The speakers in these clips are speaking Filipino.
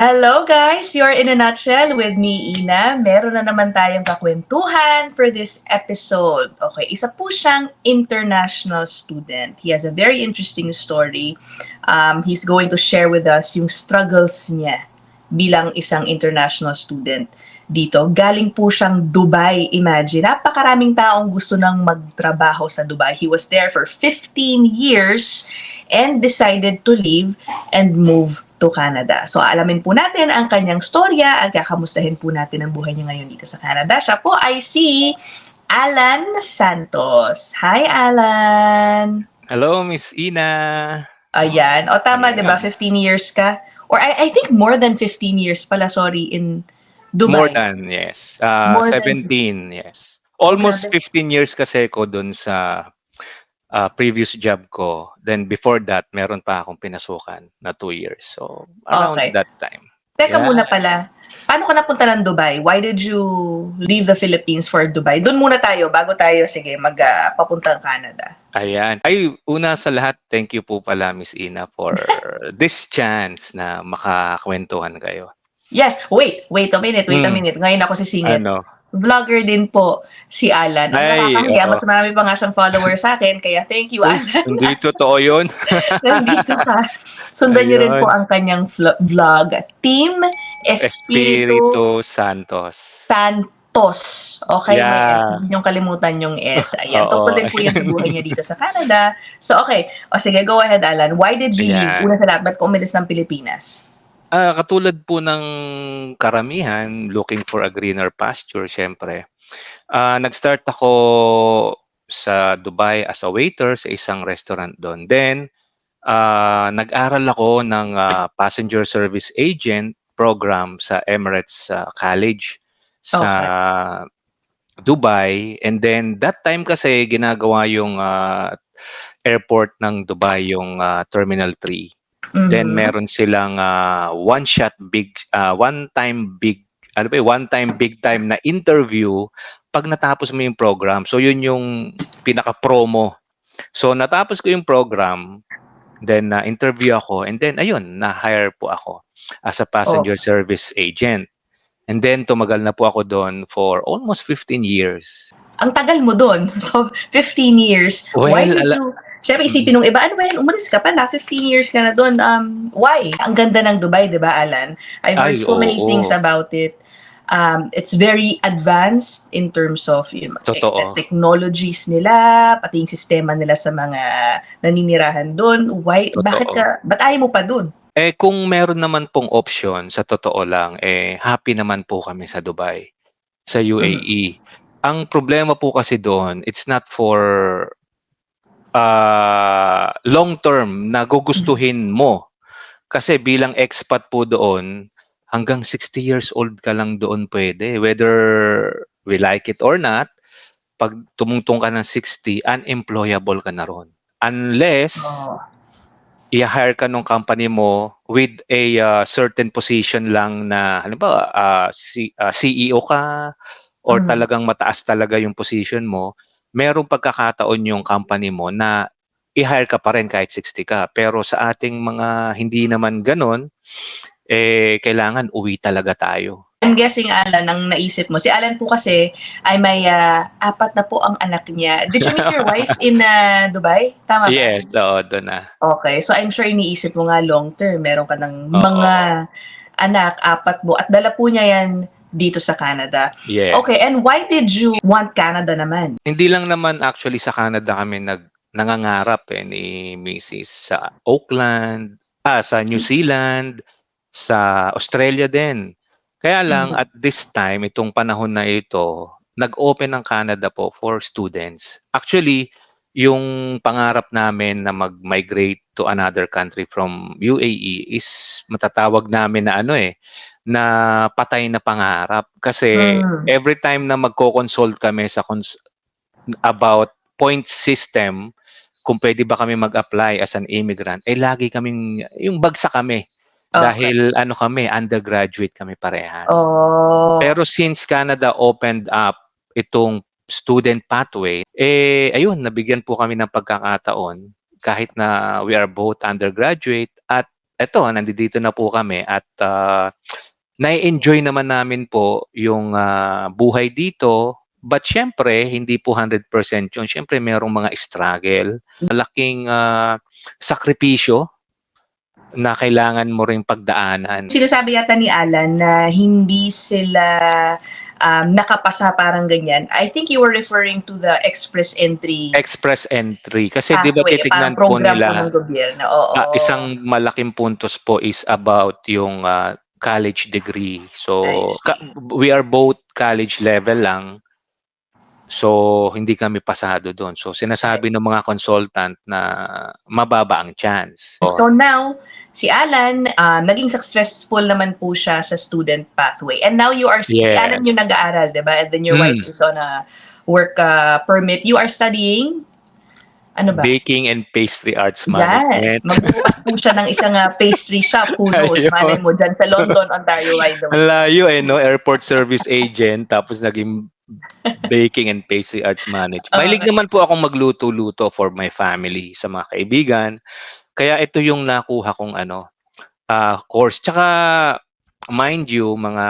Hello guys! You're in a nutshell with me, Ina. Meron na naman tayong kakwentuhan for this episode. Okay, isa po siyang international student. He has a very interesting story. He's going to share with us yung struggles niya bilang isang international student dito. Galing po siyang Dubai, imagine. Napakaraming taong gusto nang magtrabaho sa Dubai. He was there for 15 years and decided to leave and move to Canada. So alamin po natin ang kanyang storya at kakamustahin po natin ang buhay niya ngayon dito sa Canada. Siya po ay si Alan Santos. Hi, Alan! Hello, Miss Ina. Ayan. O tama, Ayan. di ba? 15 years ka? Or I think more than 15 years pala, sorry, in More Dubai. than, yes. More than 17, yes. Almost grabe. 15 years kasi ko dun sa previous job ko. Then before that, meron pa akong pinasukan na 2 years. So, around Okay. that time. Teka Yeah. muna pala. Paano ka napunta ng Dubai? Why did you leave the Philippines for Dubai? Doon muna tayo, bago tayo, sige, papuntang Canada. Ayan. Ay, una sa lahat, thank you po pala, Miss Ina, for this chance na makakwentuhan kayo. Yes, wait a minute. Ngayon ako sisingit. Ano? Vlogger din po si Alan. Ang Ay, nakakahiya, oo. mas marami pa nga siyang followers sa akin, kaya thank you, Uy, Alan. hindi totoo yun. Nandito ka. Sundan niyo rin po Ayun. ang kanyang vlog. Team Espiritu Espiritu Santos. Santos. Okay, may Yeah. S. Hindi niyong kalimutan yung S. Ayan, Oo. tungkol din po yan sa buhay niya dito sa Canada. So, okay. O sige, go ahead, Alan. Why did you leave? Ayan. Una sa lahat, ba't ka umalis ng Pilipinas? Katulad po ng karamihan, looking for a greener pasture, syempre. Nag-start ako sa Dubai as a waiter sa isang restaurant doon. Then, nag-aral ako ng passenger service agent program sa Emirates College sa Dubai. And then, that time kasi ginagawa yung airport ng Dubai, yung Terminal 3. Then meron silang one time big time na interview pag natapos mo yung program. So yun yung pinaka-promo. So natapos ko yung program, then interview ako, and then ayun, na-hire po ako as a passenger service agent. And then tumagal na po ako doon for almost 15 years. Ang tagal mo doon. So, 15 years. Why Well, did you... Siyempre, isipin ng iba, ano ba yan? Umalis ka pa na, 15 years ka na doon. Why? Ang ganda ng Dubai, di ba, Alan? I've heard so many things about it. It's very advanced in terms of Totoo. technologies nila, pati yung sistema nila sa mga naninirahan doon. Why? Totoo. Ba't ayaw mo pa doon? Kung meron naman pong option, sa totoo lang, happy naman po kami sa Dubai, sa UAE. Ang problema po kasi doon, it's not for long term na gugustuhin mo. Kasi bilang expat po doon, hanggang 60 years old ka lang doon pwede. Whether we like it or not, pag tumungtong ka ng 60, unemployable ka na ron. Unless i-hire ka ng company mo with a certain position lang na, halimbawa, CEO ka or talagang mataas talaga yung position mo, merong pagkakataon yung company mo na i-hire ka pa rin kahit 60 ka. Pero sa ating mga hindi naman ganon, kailangan uwi talaga tayo. I'm guessing, Alan, ang naisip mo. Si Alan po kasi ay may 4 na po ang anak niya. Did you meet your wife in Dubai? Tama ba? Yes, oo, doon na. Okay, so I'm sure iniisip mo nga long term. Meron ka ng mga anak, 4 po. At dala po niya yan dito sa Canada. Yes. Okay, and why did you want Canada naman? Hindi lang naman actually sa Canada kami nangangarap ni Mrs. sa Auckland, sa New Zealand, sa Australia din. Kaya lang at this time, itong panahon na ito, nag-open ang Canada po for students. Actually, yung pangarap namin na mag-migrate to another country from UAE is matatawag namin na na patay na pangarap. Kasi every time na magko-consult kami about point system, kung pwede ba kami mag-apply as an immigrant, lagi kaming, yung bagsak kami. Dahil kami, undergraduate kami parehas. Pero since Canada opened up itong student pathway, ayun, nabigyan po kami ng pagkakataon kahit na we are both undergraduate at eto nandito na po kami at na-enjoy naman namin po yung buhay dito. But siyempre, hindi po 100% yun. Siyempre, merong mga struggle, malaking sakripisyo na kailangan mo ring pagdaanan. Sinasabi yata ni Alan na hindi sila nakapasa parang ganyan. I think you were referring to the express entry Express entry. Kasi di ba pathway, titignan parang po program po nila, ng gobyerno. Oo. isang malaking puntos po is about yung college degree. So, I see. we are both college level lang. So, hindi kami pasado doon. So, sinasabi ng mga consultant na mababa ang chance. So now, si Alan, naging successful naman po siya sa student pathway. And now you are, si Yes. Alan yung nag-aaral, di ba? And then your wife is on a work permit. You are studying, ano ba? Baking and pastry arts Yan. management. Magbukas po siya ng isang pastry shop. Who knows? Ayun. Malay mo dyan sa London, Ontario, by the way. Ang layo no? Airport service agent, tapos naging baking and pastry arts management. Mahilig naman po akong magluto-luto for my family, sa mga kaibigan. Kaya ito yung nakuha kong course. Tsaka, mind you, mga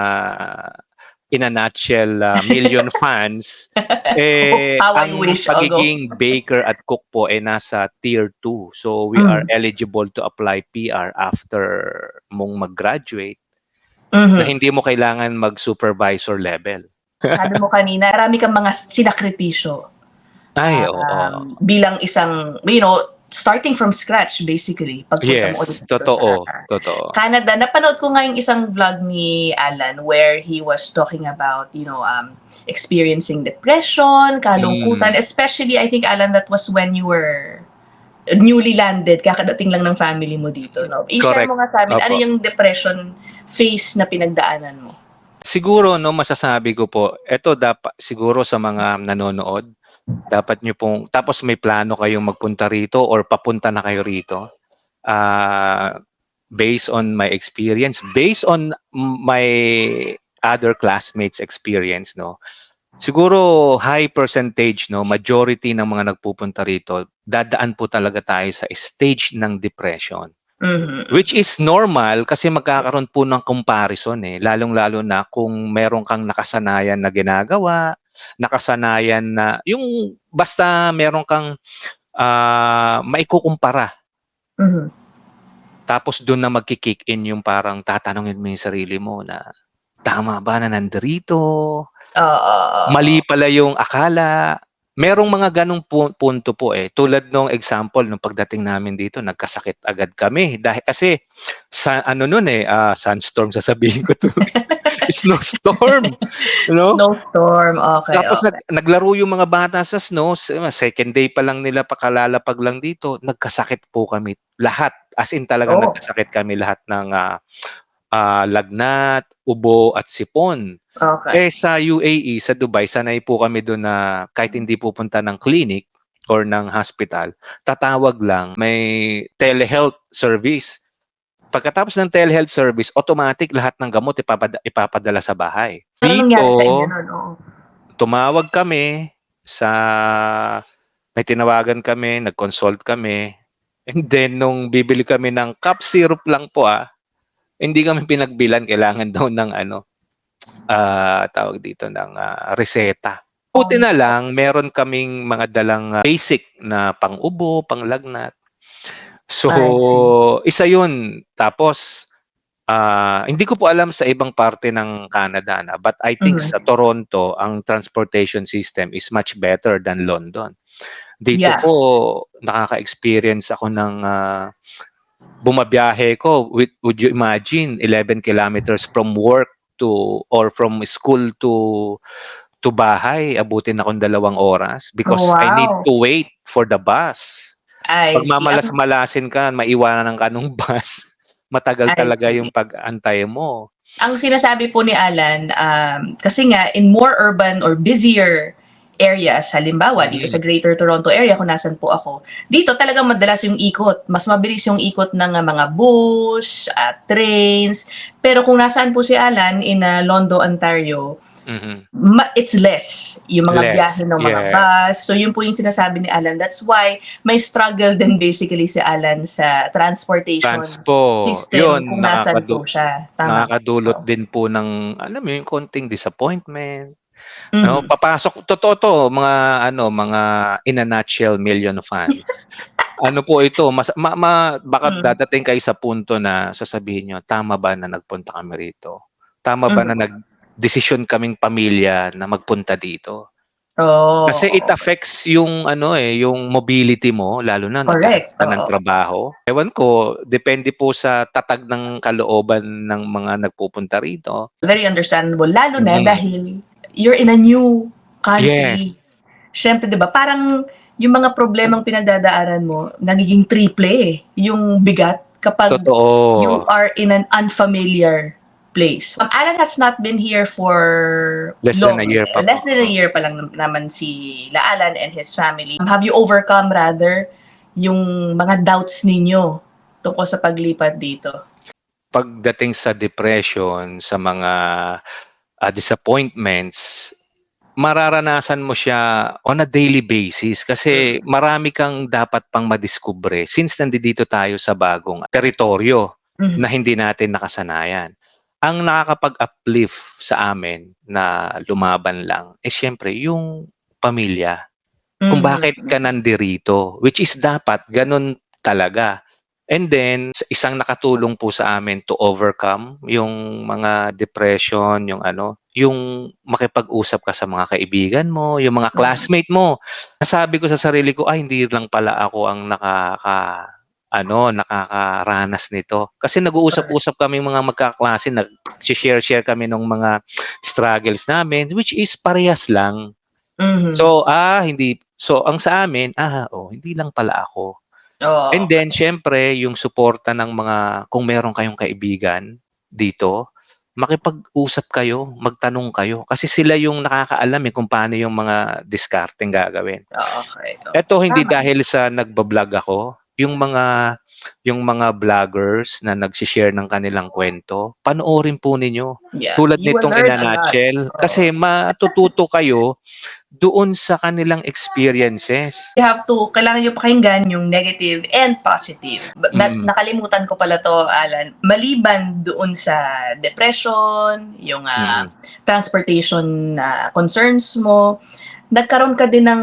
in a nutshell, million fans, How I ang wish, pagiging baker at cook po nasa tier 2. So, we are eligible to apply PR after mong mag-graduate na hindi mo kailangan mag-supervisor level. Sabi mo kanina, marami kang mga sinakripisyo. Ay, oo. Bilang isang, starting from scratch, basically. Pagpunta mo ulit dito Totoo. sa Canada. Napanood ko nga yung isang vlog ni Alan where he was talking about, experiencing depression, kalungkutan. Especially, I think, Alan, that was when you were newly landed, kakadating lang ng family mo dito. No? I-share mo nga sa amin, ano yung depression phase na pinagdaanan mo? Siguro, masasabi ko po, ito dapat, siguro sa mga nanonood, dapat nyo pong, tapos may plano kayong magpunta rito or papunta na kayo rito, based on my experience, based on my other classmates' experience, siguro high percentage, majority ng mga nagpupunta rito, dadaan po talaga tayo sa stage ng depression. Which is normal kasi magkakaroon po ng comparison lalong-lalo na kung meron kang nakasanayan na ginagawa, nakasanayan na yung basta meron kang maikukumpara. Tapos doon na magki-kick in yung parang tatanungin mo yung sarili mo na tama ba na nandito? Mali pala yung akala. Merong mga ganong punto po Tulad nung example, nung pagdating namin dito, nagkasakit agad kami. Dahil kasi, sunstorm sasabihin ko to. Snowstorm. Snowstorm, okay. Tapos naglaro yung mga bata sa snow. Second day pa lang nila, pakalalapag lang dito. Nagkasakit po kami. Lahat. As in talagang nagkasakit kami lahat ng lagnat, ubo at sipon. Okay. Sa UAE, sa Dubai, sanay po kami doon na kahit hindi pupunta ng clinic or ng hospital, tatawag lang, may telehealth service. Pagkatapos ng telehealth service, automatic lahat ng gamot ipapadala sa bahay. Dito, tumawag kami may tinawagan kami, nag-consult kami, and then nung bibili kami ng cough syrup lang po hindi kami pinagbilan, kailangan daw ng tawag dito ng reseta. Buti na lang, meron kaming mga dalang basic na pang-ubo, pang-lagnat. So, isa yun. Tapos, hindi ko po alam sa ibang parte ng Canada but I think sa Toronto, ang transportation system is much better than London. Dito po, nakaka-experience ako ng bumabiyahe ko, would you imagine, 11 kilometers from work or from school to bahay, abutin akong 2 oras because I need to wait for the bus. Pag mamalas-malasin ka, maiwanan ka ng bus, matagal talaga yung pag-antay mo. Ang sinasabi po ni Alan, kasi nga, in more urban or busier areas, halimbawa, dito sa Greater Toronto area, kung nasan po ako, dito talagang madalas yung ikot. Mas mabilis yung ikot ng mga bus, trains. Pero kung nasaan po si Alan, in London, Ontario, Mhm. it's less yung mga Less, biyahe ng mga yes. bus. So yun po yung sinasabi ni Alan. That's why may struggle din basically si Alan sa transportation Transpo, system yun kung nasan po siya. Tama nakakadulot po. din po ng alam mo yun, konting disappointment. No, Mhm. papasok totoo 'to mga mga in a nutshell million fans. Ano po ito mas baka Mm. dadating kayo sa punto na sasabihin niyo, "Tama ba na nagpunta kami rito? Tama ba na Mhm. nagdesisyon kaming pamilya na magpunta dito?" Kasi it Oh, okay. affects yung yung mobility mo lalo na naghahanap Correct, ka ng oo. trabaho. Ewan ko, depende po sa tatag ng kalooban ng mga nagpupunta rito. Very understandable lalo na Mm. dahil you're in a new Yes, country. Siyempre 'di ba parang yung mga problemang pinagdadaanan mo nagiging triple, yung bigat kapag you totoo. are in an unfamiliar place. Alan has not been here for Less than a long. year pa po. Less than a year pa lang naman si Alan and his family. Have you overcome rather yung mga doubts ninyo tungkol sa paglipat dito? Pagdating sa depression, sa mga, disappointments, mararanasan mo siya on a daily basis kasi Mm. marami kang dapat pang madiskubre since nandito tayo sa bagong teritoryo na Mhm. hindi natin nakasanayan. Ang nakakapag-uplift sa amin na lumaban lang, siyempre yung pamilya. Kung bakit ka Mhm. nandirito, which is dapat gano'n talaga. And then isang nakatulong po sa amin to overcome yung mga depression, yung makipag-usap ka sa mga kaibigan mo, yung mga Mhm. classmate mo. Nasabi ko sa sarili ko, "Ay hindi lang pala ako ang nakakaranas nito." Kasi Correct. nag-uusap-usap kaming mga magkaklase, nagshi-share-share kami nung mga struggles namin, which is parehas lang. Mhm. So, ang sa amin, hindi lang pala ako. Oo, And then okey. siyempre yung suporta ng kung meron kayong kaibigan dito, makipag-usap kayo, magtanong kayo, kasi sila yung nakakaalam, kung paano yung mga diskarteng gagawin. Oo, okey, oo. Eto hindi Tama. dahil sa nagba-vlog ako, yung mga vloggers na nagse-share ng kanilang kwento, panoorin po ninyo. Yeah, Tulad you will nitong learn In a a lot. Nutshell, Oo. kasi matututo kayo doon sa kanilang experiences. You have to kailangan niyo pakinggan yung negative and positive. Mm, Nakalimutan ko pala 'to, Alan. Maliban doon sa depression, yung, mm. transportation na concerns mo, nagkaroon ka din ng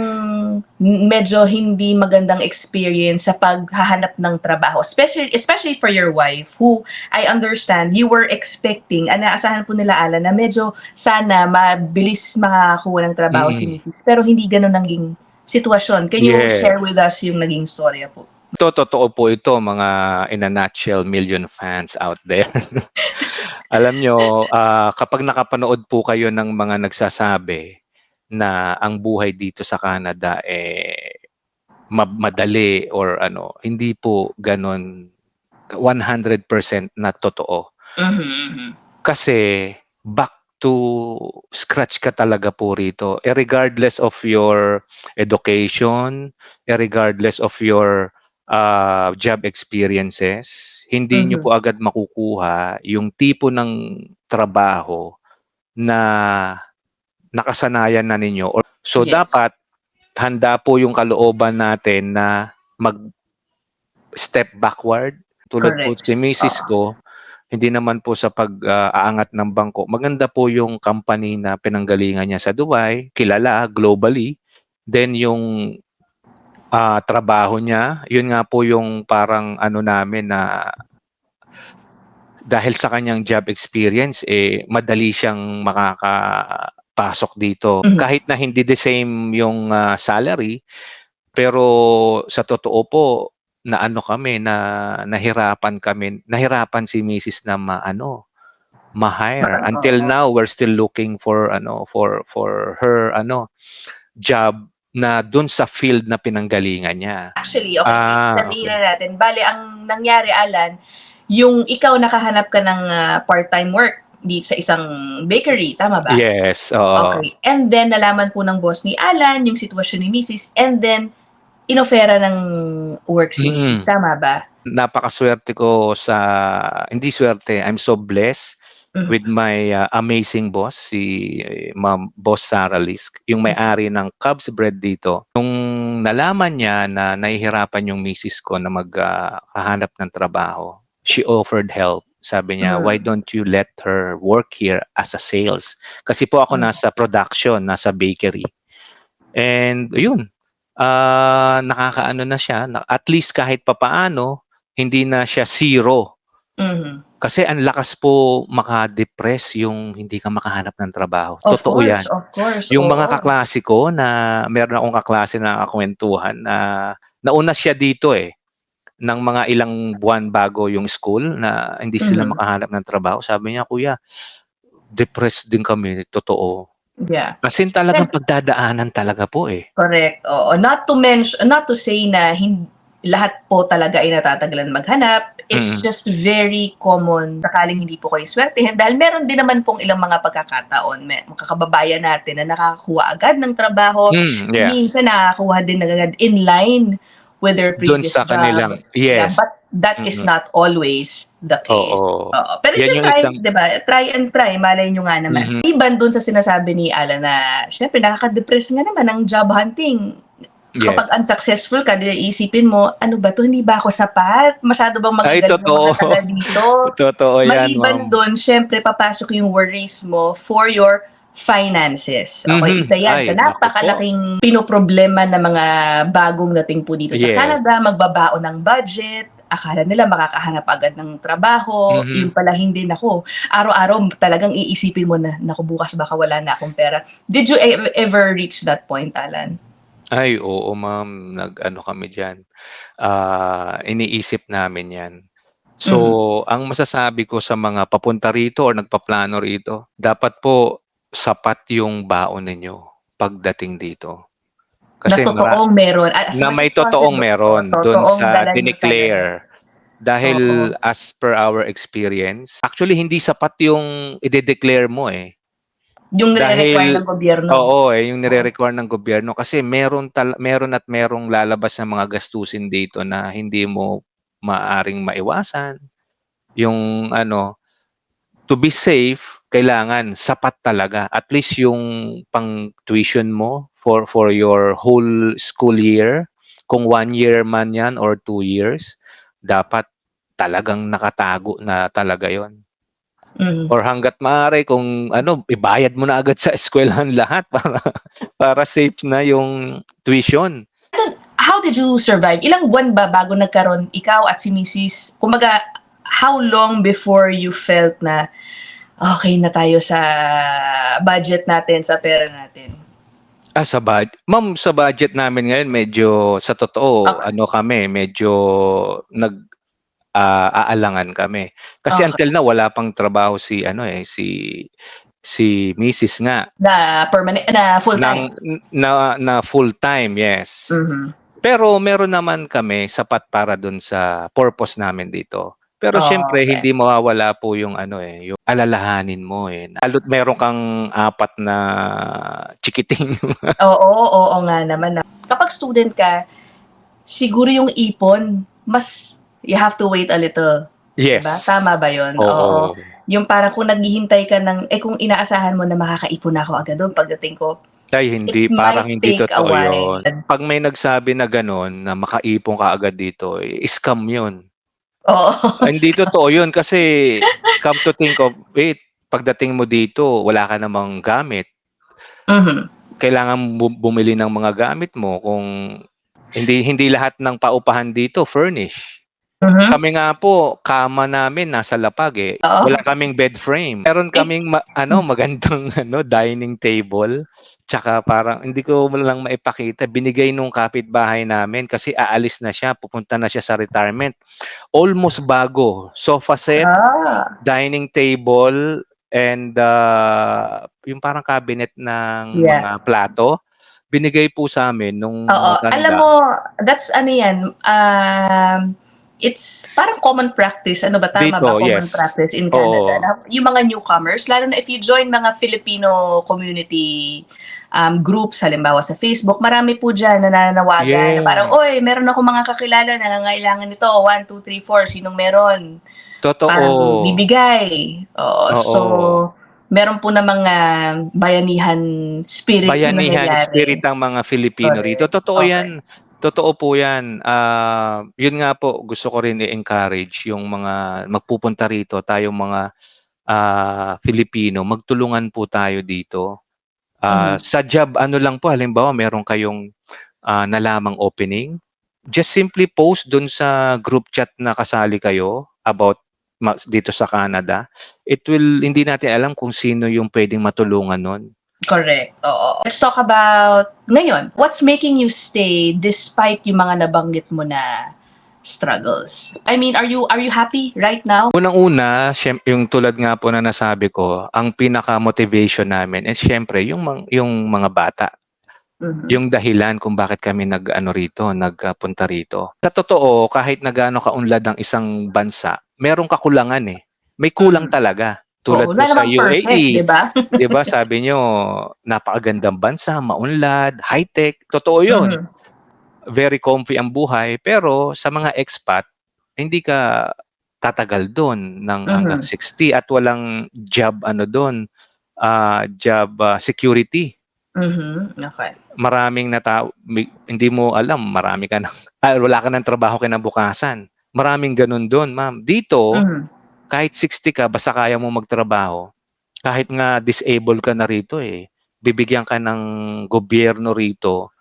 medyo hindi magandang experience sa paghahanap ng trabaho. Especially for your wife who I understand you were expecting, inaasahan po nila Alan na medyo sana mabilis makakakuha ng trabaho si Mm, Mrs. Pero hindi gano'n naging sitwasyon. Can you share yes. with us yung naging storya po? Totoo po ito mga In a Nutshell million fans out there. Alam niyo, kapag nakapanood po kayo ng mga nagsasabi na ang buhay dito sa Canada, madali or hindi po gano'n 100% na totoo. Mhm, mhm. Kasi back to scratch ka talaga po rito. Regardless of your education, regardless of your job experiences, hindi niyo Mhm. po agad makukuha yung tipo ng trabaho na nakasanayan na ninyo. So Yes, dapat handa po yung kalooban natin na mag-step backward. Tulad po correct. si misis Oo. ko, hindi naman po sa aangat ng bangko. Maganda po yung company na pinanggalingan niya sa Dubai, kilala globally. Then yung, trabaho niya, yun nga po yung parang namin na dahil sa kanyang job experience, madali siyang makakapasok dito. Mhm. Kahit na hindi the same yung, salary, pero sa totoo po na kami na nahirapan si misis na ma-hire. Until Oo. now, we're still looking for for her job na dun sa field na pinanggalingan niya. Actually, okay, sabihin Okay. na natin. Bale, ang nangyari, Alan, yung ikaw nakahanap ka ng part-time work sa isang bakery, tama ba? Yes, oo. Okay. And then, nalaman po ng boss ni Alan yung sitwasyon ni Mrs. And then, inofera ng work si Mrs. Mm. Tama ba? Napakasuwerte ko hindi swerte, I'm so blessed with my amazing boss, si Ma'am Boss Sarah Lisk, yung may-ari ng Cubs Bread dito. Nung nalaman niya na nahihirapan yung misis ko na maghahanap ng trabaho, she offered help. Sabi niya, why don't you let her work here as a sales? Kasi po ako nasa production, nasa bakery. And yun, nakakaano na siya, at least kahit papaano, hindi na siya zero. Kasi ang lakas po maka-depress yung hindi ka makahanap ng trabaho. Totoo yan. Of course. Yung mga kaklase ko na meron akong kaklase na kakwentuhan na nauna siya dito ng mga ilang buwan bago yung school na hindi sila makahanap ng trabaho. Sabi niya, kuya, depressed din kami. Totoo. Yeah. Kasi talagang pagdadaanan talaga po Correct. Oo. Not to say na lahat po talaga ay natatagalan maghanap. It's just very common sakaling hindi po kayo swertehin dahil meron din naman pong ilang mga pagkakataon mga kababayan natin na nakakakuha agad ng trabaho. Minsan nakakakuha din agad in line with their previous sa job. Kanilang, yes. Yeah, but that is not always the case. Pero if you try, diba, try and try, malay nyo nga naman. Iban dun sa sinasabi ni Alan na, syempre, nakaka-depress nga naman ang job hunting. Kapag unsuccessful ka, isipin mo, ano ba to? Hindi ba ako sapat? Masyado bang magagaling ng mga tagal dito? Totoo yan, maliban doon, syempre, papasok yung worries mo for your finances. Okay, isa yan sa napakalaking pinoproblema ng mga bagong dating po dito sa Canada, magbabaon ng budget, akala nila makakahanap agad ng trabaho, yung pala hindi. Nako, araw-araw talagang iisipin mo na, naku, bukas baka wala na akong pera. Did you ever reach that point, Alan? Ay, oo ma'am, nag-ano kami dyan. Iniisip namin yan. So, ang masasabi ko sa mga papunta rito or nagpaplano rito, dapat po sapat yung baon ninyo pagdating dito. Kasi na totoong meron. Na may totoong meron doon sa dineclare. Dahil as per our experience, actually hindi sapat yung i-declare mo Yung nire-require ng gobyerno. Oo, yung nire-require ng gobyerno kasi meron at merong lalabas na mga gastusin dito na hindi mo maaring maiwasan. Yung to be safe, kailangan sapat talaga. At least yung pang tuition mo for your whole school year, kung 1 year man yan or 2 years, dapat talagang nakatago na talaga yon. Or hanggat maaari kung ibayad mo na agad sa eskwelahan lahat para safe na yung tuition. How did you survive? Ilang buwan ba bago nagkaroon ikaw at si Mrs. Kumaga, how long before you felt na okay na tayo sa budget natin, sa pera natin? Ma'am, sa budget namin ngayon medyo sa totoo medyo aalangan kami. Kasi until na wala pang trabaho si Mrs. nga. Na permanent, na full-time. Na full-time, yes. Pero meron naman kami sapat para dun sa purpose namin dito. Pero syempre hindi mawawala po yung yung alalahanin mo Lalo't meron kang 4 na chikiting. Oo nga naman. Kapag student ka, siguro yung ipon, mas you have to wait a little. Yes. Diba? Tama ba yun? Oo. Yung parang kung naghihintay ka kung inaasahan mo na makakaipon ako agad doon pagdating ko. Ay, hindi. Parang hindi totoo yun. Pag may nagsabi na gano'n, na makaipon ka agad dito, scam yun. Oo. Hindi totoo yun kasi come to think of it, pagdating mo dito, wala ka namang gamit. Kailangan bumili ng mga gamit mo kung hindi lahat ng paupahan dito furnish. Kami nga po, kama namin nasa lapag Wala kaming bed frame. Meron kaming magandang dining table. Tsaka parang hindi ko lang maipakita. Binigay nung kapitbahay namin kasi aalis na siya, pupunta na siya sa retirement. Almost bago. Sofa set, dining table, and yung parang cabinet ng mga plato. Binigay po sa amin nung matanda. Alam mo, that's yan. It's parang common practice. Ano ba? Tama dito, ba? Common practice in Canada. Yung mga newcomers, lalo na if you join mga Filipino community groups, halimbawa sa Facebook, marami po dyan na nananawagan. Na parang, oy, meron ako mga kakilala na nangangailangan nito. 1, 2, 3, 4. Sinong meron? parang Totoo. bibigay. Oo, so Oo. meron po na mga bayanihan spirit na Bayanihan spirit nangyayari. ang mga Filipino rito. Correct, Totoo okay. 'yan, totoo po 'yan. Yun nga po gusto ko rin i-encourage yung mga magpupunta rito, tayong mga, Filipino, magtulungan po tayo dito. Mhm, Sa job ano lang po, halimbawa meron kayong, nalamang opening, just simply post dun sa group chat na kasali kayo about dito sa Canada. Hindi natin alam kung sino yung puwedeng matulungan nun. correct, oo. Let's talk about ngayon, what's making you stay despite yung mga nabanggit mo na struggles? I mean, are you happy right now? Unang-una, yung tulad nga po na nasabi ko, ang pinaka-motivation namin is siyempre yung mga bata. Mhm, Yung dahilan kung bakit kami nagpunta rito. Sa totoo, kahit na gaano kaunlad ang isang bansa, merong kakulangan, eh. May kulang mhm. talaga. Oo, Tulad wala po sa namang perfect, 'di UAE, ba? 'di ba sabi niyo napakagandang bansa, maunlad, high-tech, totoo 'yun. Mhm, Very comfy ang buhay, pero sa mga expat, hindi ka tatagal dun ng hanggang mhm, 60 at walang job ano dun, job, security. mhm, okey. Maraming hindi mo alam marami ka ng wala ka ng trabaho kinabukasan. Maraming gano'n dun, ma'am. Dito, Mhm, kahit 60 ka basta kaya mong magtrabaho, kahit nga disabled ka na rito, eh, bibigyan ka ng gobyerno rito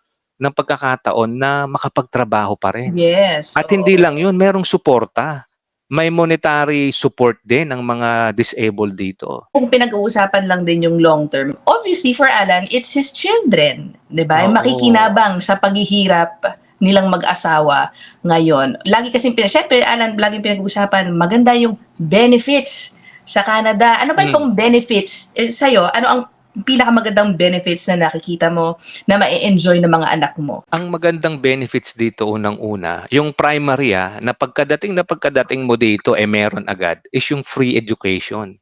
ng pagkakataon na makapagtrabaho pa rin. yes, At hindi lang oo. 'yun, merong suporta. May monetary support din ng mga disabled dito. Kung pinag-uusapan lang din yung long term, obviously for Alan, it's his children, 'di ba? Yung Oo. makikinabang sa paghihirap nilang mag-asawa ngayon. Lagi kasing siyempre Alan, laging pinag-uusapan, maganda yung benefits sa Canada. Ano ba Hmm. itong benefits, sa'yo, ano ang pinakamagandang benefits na nakikita mo na ma-e-enjoy ng mga anak mo? Ang magandang benefits dito unang-una, yung primary, na pagkadating mo dito, eh, meron agad is yung free education.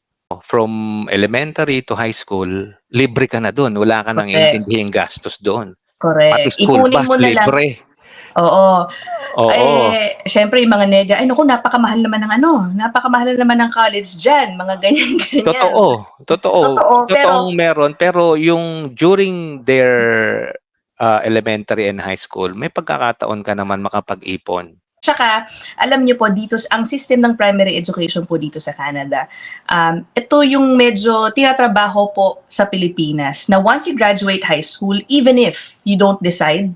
From elementary to high school, libre ka na dun, wala ka nang Correct, iintindihing gastos doon. Pati correct. school Ipunin bus mo na lang, libre, oo. oo. Siyempre yung mga nega, "Ay naku, napakamahal naman ng ano, napakamahal naman ng college diyan." Mga ganyan-ganyan. Totoo, Totoong pero meron, pero yung during their, elementary and high school, may pagkakataon ka naman makapag-ipon. tsaka alam niyo po dito ang system ng primary education po dito sa Canada, ito yung medyo tinatrabaho po sa Pilipinas na once you graduate high school, even if you don't decide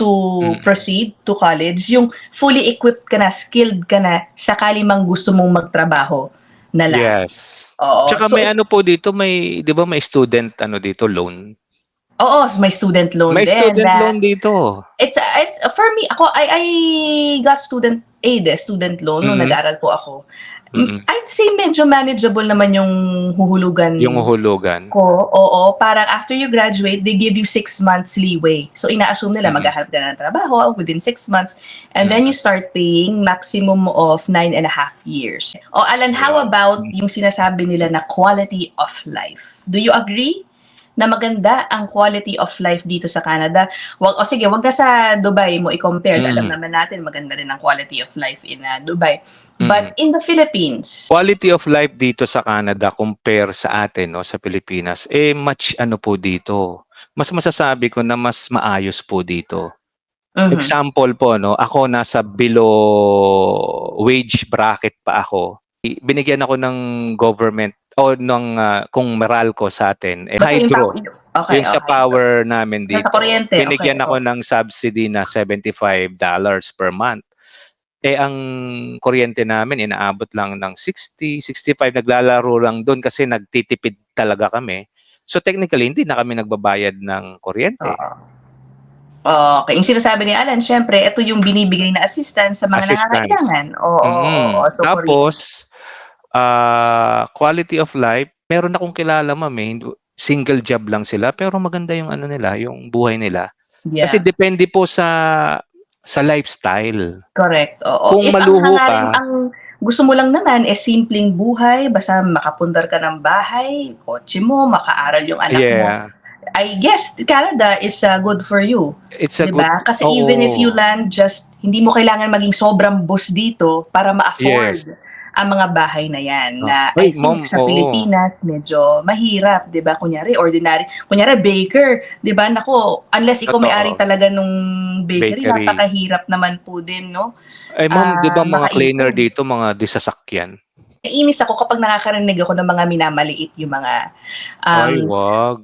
to Mm. proceed to college, yung fully equipped ka na, skilled ka na, sakali mang gusto mong magtrabaho na lang. Yes. Oo, Tsaka so may ano po dito, 'di ba may student ano dito, loan? oo, may student loan May din student na loan dito. it's for me, I got student aid, student loan nung Mm, nag-aaral po ako. mm. I'd say medyo manageable naman yung Yung huhulugan huhulugan. ko, oo. Parang after you graduate, they give you 6 months leeway. So ina-assume nila Mm, maghahanap ka na ng trabaho within 6 months, and then you mm. start paying maximum of 9.5 years. O Alan, how Wow. about yung sinasabi nila na quality of life? Do you agree na maganda ang quality of life dito sa Canada? Sige, wag na sa Dubai mo i-compare. Alam Mm, naman natin maganda rin ang quality of life in Dubai. mm. But in the Philippines, Quality of life dito sa Canada compare sa atin 'no, sa Pilipinas, eh, much ano po dito, mas masasabi ko na mas maayos po dito. mhm, Example po 'no, ako nasa below wage bracket pa ako. Binigyan ako ng government o kung Meralco sa'tin, eh, basta yung hydro, okey, yung sa okey. power namin Sa dito, kuryente, okey, binigyan oo. ako ng subsidy na $75 per month. Eh, ang kuryente namin inaabot lang ng 60, 65, naglalaro lang dun kasi nagtitipid talaga kami. So, technically hindi na kami nagbabayad ng kuryente, Oo. Okey, yung sinasabi ni Alan siyempre ito yung binibigay na assistance sa mga assistance. nangangailangan. Oo, oo. So, Tapos, quality of life, meron akong kilala ma'am, eh, single job lang sila pero maganda yung ano nila, yung buhay nila. Kasi yeah. depende po sa lifestyle. Correct, oo. Kung If ang maluho hangarin ka, ang gusto mo lang naman, simpleng buhay, basta makapundar ka ng bahay, kotse mo, makaaral yung anak mo, yeah, I guess Canada is, good for you, it's a 'di good ba? Kasi even if you oo, land, just hindi mo kailangan maging sobrang boss dito para yes. ma-afford ang mga bahay na yan na Ay, I think ma'am, sa oo. Pilipinas medyo mahirap, 'di ba? Kunyari baker, 'di ba? Nako, unless ikaw may-ari Totoo, talaga nung bakery, bakery. napakahirap naman po din, no? Eh, ma'am, 'di ba mga cleaner Makaipon. dito mga disasakyan? Naiinis ako kapag nakakarinig ako ng mga minamaliit yung mga Ay, um, 'wag.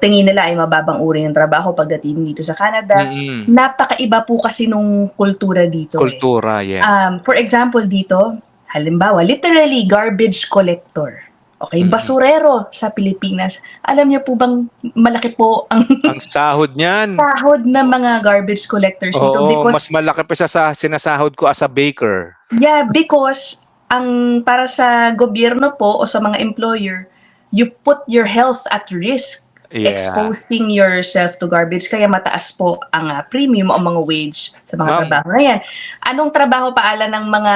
tingin nila ay mababang uri ng trabaho pagdating dito sa Canada. Mm, Napakaiba po kasi nung kultura dito eh. kultura, yes. For example dito, halimbawa, literally garbage collector. Okay, Mm. basurero sa Pilipinas. Alam niyo po bang malaki po ang Ang sahod niyan, sahod ng mga garbage collectors dito oo, because mas malaki pa sa sinasahod ko as a baker. yeah, because ang para sa gobyerno po o sa mga employer, you put your health at risk Yeah. exposing yourself to garbage kaya mataas po ang premium o mga wage sa mga Ma'am, trabaho na yan. Anong trabaho paala ng mga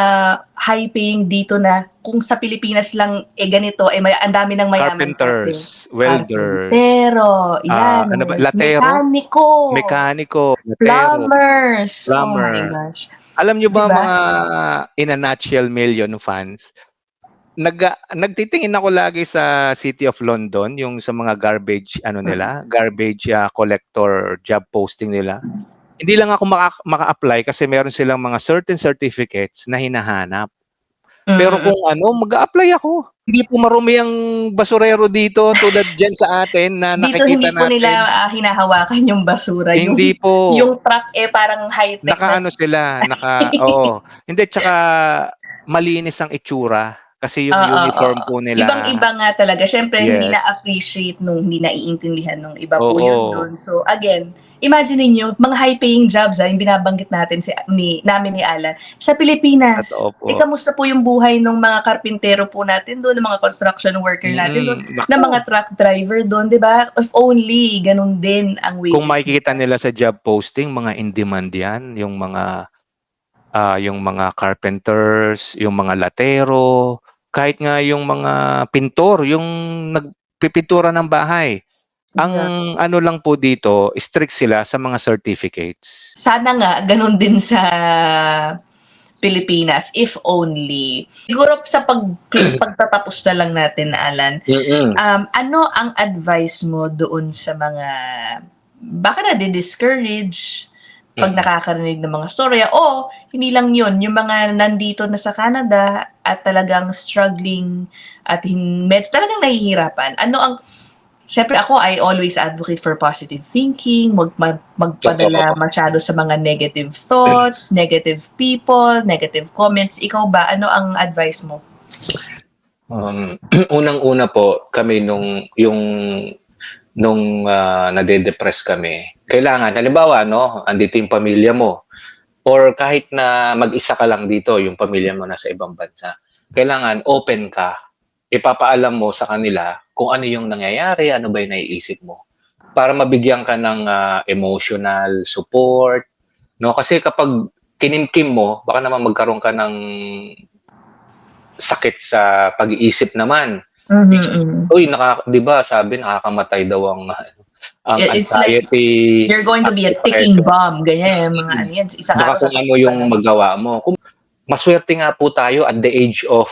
high paying dito na kung sa Pilipinas lang ganito may ang dami ng mayaman dati. carpenters, welders, Carpentero, yan, ano ba, latero? mekaniko, Mekaniko, latero, plumbers. Oh my plumber. gosh. Alam niyo 'Di ba ba? mga in a nutshell million fans, nagtitingin ako lagi sa City of London, yung sa mga garbage ano nila, garbage, collector job posting nila. Hindi lang ako maka-apply kasi meron silang mga certain certificates na hinahanap. Pero Mm. kung ano, mag-a-apply ako. Hindi po marumi ang basurero dito tulad diyan sa atin na Dito nakikita hindi po natin. nila, hinahawakan yung basura, Hindi po. yung truck, parang high-tech na Nakaano sila, oo. Hindi, tsaka malinis ang itsura kasi yung oo, uniform oo. po nila, Ibang-iba nga talaga. Siyempre hindi yes. na-appreciate hindi naiintindihan nung iba po yun Oo, dun. So again, imagine niyo mga high-paying jobs, yung binabanggit natin namin ni Alan, sa totoo Pilipinas. po. Kamusta po yung buhay ng mga karpintero po natin doon, ng mga construction worker natin doon, ng mga Naku, truck driver doon, 'di ba? If only ganun din ang kung wages makikita nila. nila sa job posting, mga in demand 'yan, yung mga carpenters, yung mga latero, kahit nga yung mga pintor, yung nagpipintura ng bahay. Ang Yeah. ano lang po dito, strict sila sa mga certificates. Sana nga ganun din sa Pilipinas, if only. Siguro sa pagtatapos na lang natin, Alan, Mm. ano ang advice mo doon sa mga baka nadi-discourage pag Mm. nakakarinig ng mga storya o hindi lang yun, yung mga nandito na sa Canada at talagang struggling at medyo talagang nahihirapan. Siyempre ako, I always advocate for positive thinking, magpadala Totoo. masyado sa mga negative thoughts, negative people, negative comments. Ikaw ba, ano ang advice mo? Unang-una po kami nung nade-depress kami, kailangan halimbawa 'no, andito yung pamilya mo or kahit na mag-isa ka lang dito, yung pamilya mo nasa ibang bansa, kailangan open ka. Ipapaalam mo sa kanila kung ano yung nangyayari, ano ba yung naiisip mo, para mabigyan ka ng, emotional support 'no. Kasi kapag kinimkim mo, baka naman magkaroon ka ng sakit sa pag-iisip naman. Mhm. Uy, 'di ba sabi nakakamatay daw ang It's like anxiety you're going to at be a ticking depression. bomb, ganyan, mga Mm. ano yan, isang Baka araw kung ano sasagot ka yung na. magawa mo. Maswerte nga po tayo at the age of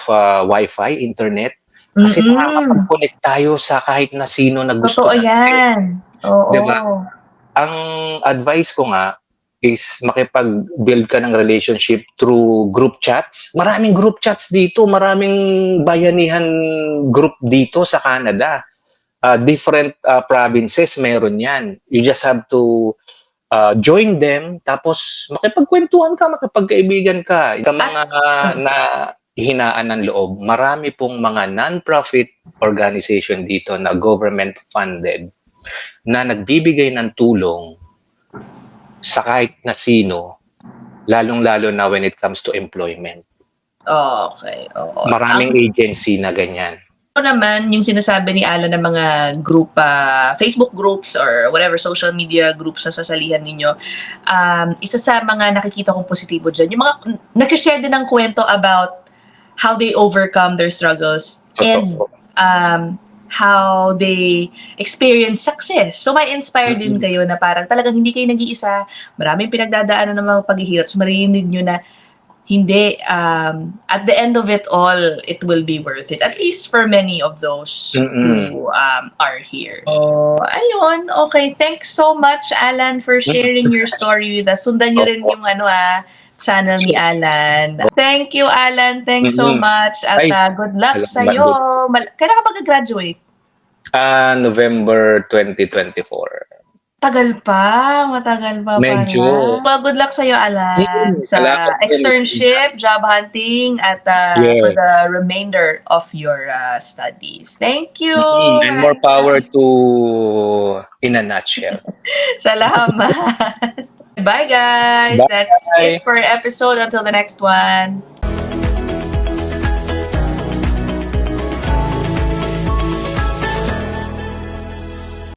Wi-Fi, internet, kasi Mm. nakakapag-connect tayo sa kahit na sino na gusto Totoo natin, yan. 'di ba? Oo. Ang advice ko nga is makipag-build ka ng relationship through group chats. Maraming group chats dito, maraming bayanihan group dito sa Canada. Different provinces meron 'yan. You just have to join them tapos makipagkwentuhan ka, makipagkaibigan ka. Sa mga na hinaan ng loob, marami pong mga non-profit organization dito na government funded na nagbibigay ng tulong sa kahit na sino, lalong-lalo na when it comes to employment. Okay, oo. Maraming agency na ganyan. Ako naman, yung sinasabi ni Alan ng mga group, Facebook groups or whatever social media groups na sasalihan ninyo, isa sa mga nakikita kong positibo dyan, yung mga nag-share din ng kwento about how they overcome their struggles and Totoo. how they experience success. So may inspire din Mm. kayo na parang talagang hindi kayo nag-iisa, maraming pinagdadaanan ng mga paghihirap, so maririnig nyo na hindi, at the end of it all, it will be worth it. At least for many of those who are here. So, ayun. Okay. Thanks so much, Alan, for sharing your story with us. Sundan nyo rin yung channel ni Alan. Thank you, Alan. Thanks so much. At Ay, good luck salamat sa'yo. Kailan ka mag-graduate? November 2024. Matagal pa Medyo. pala. Well, good luck sa'yo, Alan, sa Salamat din. externship, job hunting, at for the remainder of your studies. Thank you! And more power to In a Nutshell. Salamat! Bye, guys! Bye. That's it for episode. Until the next one.